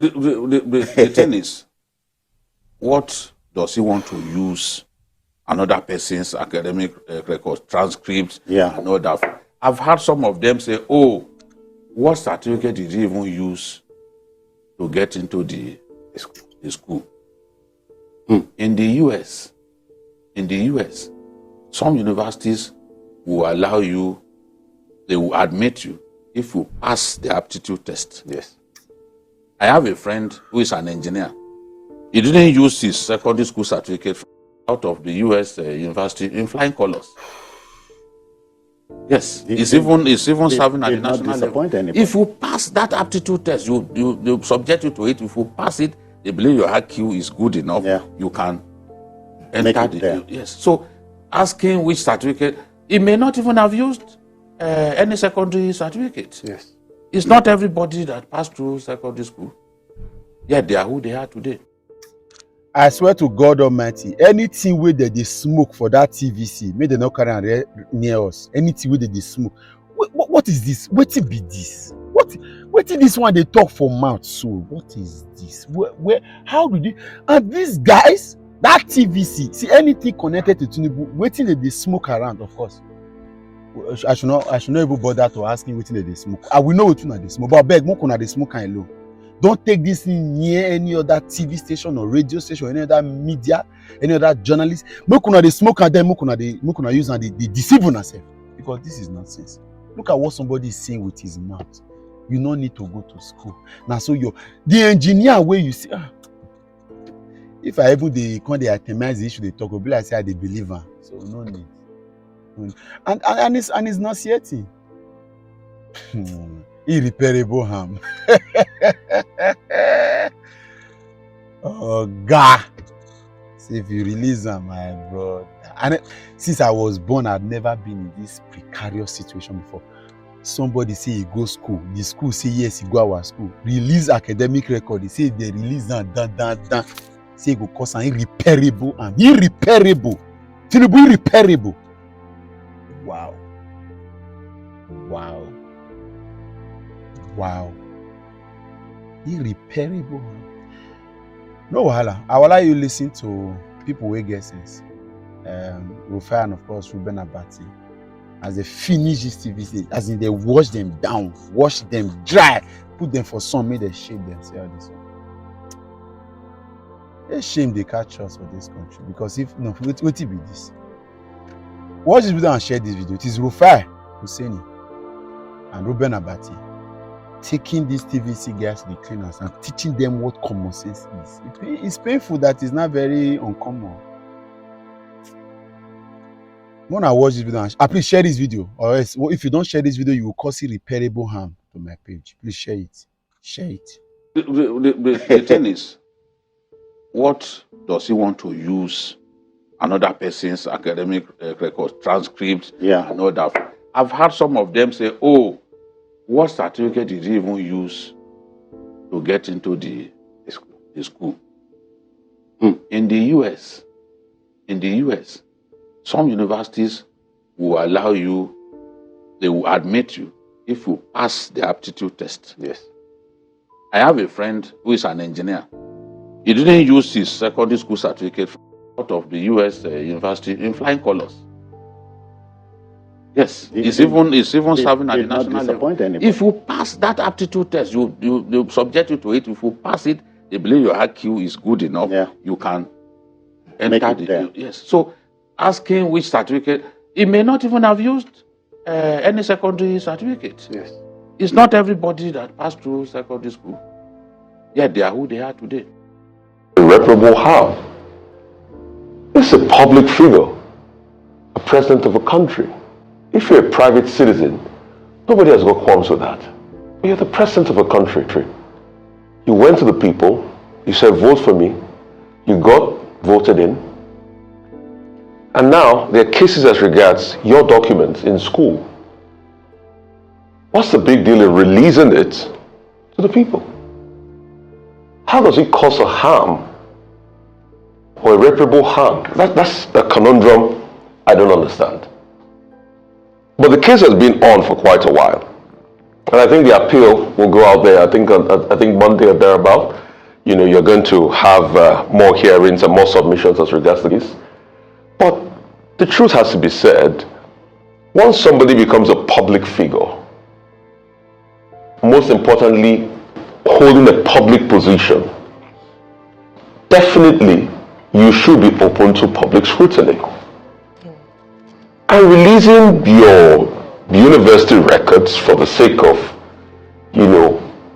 The thing is, what does he want to use another person's academic records, transcripts, and all that? I've heard some of them say, oh, what certificate did he even use to get into the school? In the US, some universities will allow you, they will admit you if you pass the aptitude test. Yes. I have a friend who is an engineer. He didn't use his secondary school certificate out of the US university in flying colors. Yes, it's even serving at the national level. If you pass that aptitude test, you subject you to it. If you pass it, they believe your IQ is good enough. You can enter the. Yes. So, asking which certificate, he may not even have used any secondary certificate. Yes. It's not everybody that passed through secondary school. Yet they are who they are today. I swear to God Almighty, anything where they smoke for that TVC, may they not carry near us. Anything where they smoke. What is this? What it be this? What is this one they talk for mouth? So what is this? Where? How did you? And these guys, that TVC, see anything connected to Tinubu, waiting that they smoke around, of course. I should not even bother to ask him waiting that they smoke. I will know what they smoke, but I beg, more they smoke kind low. Don't take this thing near any other TV station or radio station, or any other media, any other journalist. Make una dey smoke at them, make una use and they deceive yourself. Because this is nonsense. Look at what somebody is saying with his mouth. You no need to go to school. Now, so the engineer where you see, if I ever they itemize the issue, they talk, be like say they believe her. So no need. And it's not yet. Irreparable harm. Oh God! See, if you release them, my brother. And since I was born, I've never been in this precarious situation before. Somebody say he go school, the school say yes, he go our school. Release academic record. They say they release that. Say he go cause an irreparable and irreparable. Tinubu irreparable. Wow. Irreparable. No wahala. I will allow you listen to people who get sense. Rufai and of course Ruben Abati. As they finish this TVC, as in they wash them down, wash them dry, put them for sun, make they shade them. See how this one. It's shame they catch us for this country. Because if no, what will be this? Watch this video and share this video. It is Rufai Oseni and Ruben Abati taking these TVC guys to the cleaners and teaching them what common sense is. It's painful that it's not very uncommon. When I watch this video, please share this video. Or else, if you don't share this video, you will cause irreparable harm to my page. Please share it. Share it. The thing is, what does he want to use another person's academic records, transcripts, and all that? I've heard some of them say, oh, what certificate did he even use to get into the school? In the US, some universities will allow you, they will admit you if you pass the aptitude test. Yes. I have a friend who is an engineer. He didn't use his secondary school certificate out of the US university in flying colors. Yes, it's even serving at the national level. If you pass that aptitude test, you subject you to it. If you pass it, they believe your IQ is good enough. You can enter the. Yes. So, asking which certificate, he may not even have used any secondary certificate. Yes. It's not everybody that passed through secondary school. Yet they are who they are today. Irreparable harm. This is a public figure, a president of a country. If you're a private citizen, nobody has got qualms with that. But you're the president of a country. You went to the people, you said, vote for me, you got voted in, and now there are cases as regards your documents in school. What's the big deal in releasing it to the people? How does it cause a harm or irreparable harm? That's the conundrum I don't understand. But the case has been on for quite a while. And I think the appeal will go out there. I think Monday or thereabout, you're going to have more hearings and more submissions as regards to this. But the truth has to be said. Once somebody becomes a public figure, most importantly, holding a public position, definitely you should be open to public scrutiny. And releasing your university records for the sake of,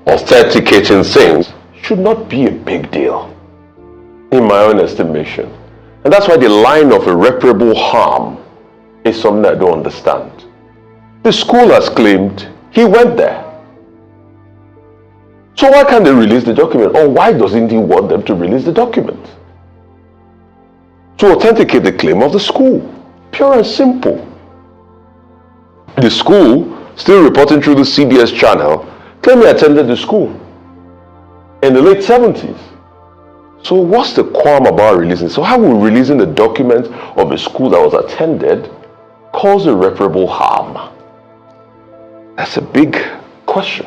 authenticating things should not be a big deal, in my own estimation. And that's why the line of irreparable harm is something I don't understand. The school has claimed he went there. So why can't they release the document? Or why doesn't he want them to release the document? To authenticate the claim of the school. Pure and simple. The school, still reporting through the CBS channel, claiming he attended the school in the late 70s. So what's the qualm about releasing? So how will releasing the document of a school that was attended cause irreparable harm? That's a big question.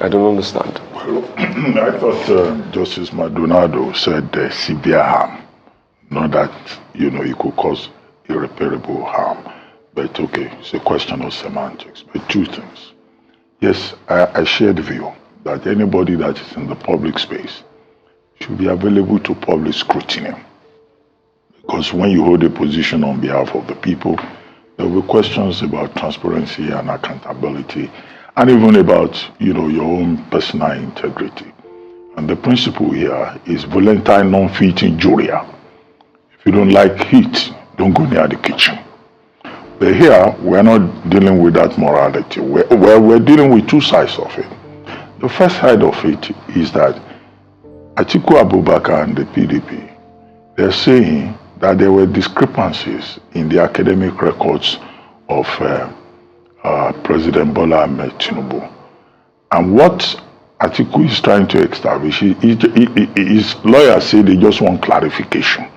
I don't understand. Well, I thought Justice Maldonado said severe harm, not that, it could cause irreparable harm. But okay, it's a question of semantics. But two things. Yes, I share the view that anybody that is in the public space should be available to public scrutiny. Because when you hold a position on behalf of the people, there will be questions about transparency and accountability, and even about, your own personal integrity. And the principle here is voluntar non-fit injuria. If you don't like heat, don't go near the kitchen. But here, we're not dealing with that morality. We're dealing with two sides of it. The first side of it is that Atiku Abubakar and the PDP, they're saying that there were discrepancies in the academic records of President Bola Ahmed Tinubu. And what Atiku is trying to establish, his lawyers say they just want clarification,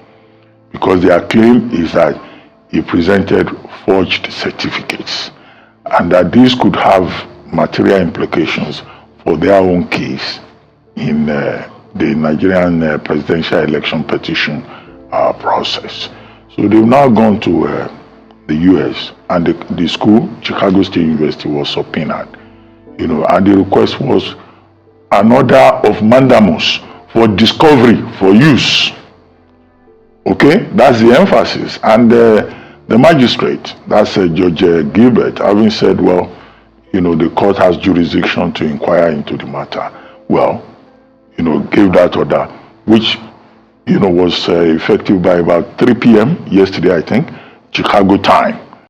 because their claim is that he presented forged certificates, and that these could have material implications for their own case in the Nigerian presidential election petition process. So they've now gone to the US, and the school, Chicago State University, was subpoenaed. And the request was an order of mandamus for discovery, for use. Okay, that's the emphasis. And the magistrate, that's Judge Gilbert, having said, well, the court has jurisdiction to inquire into the matter. Well, gave that order, which, was effective by about 3 p.m. yesterday, I think, Chicago time.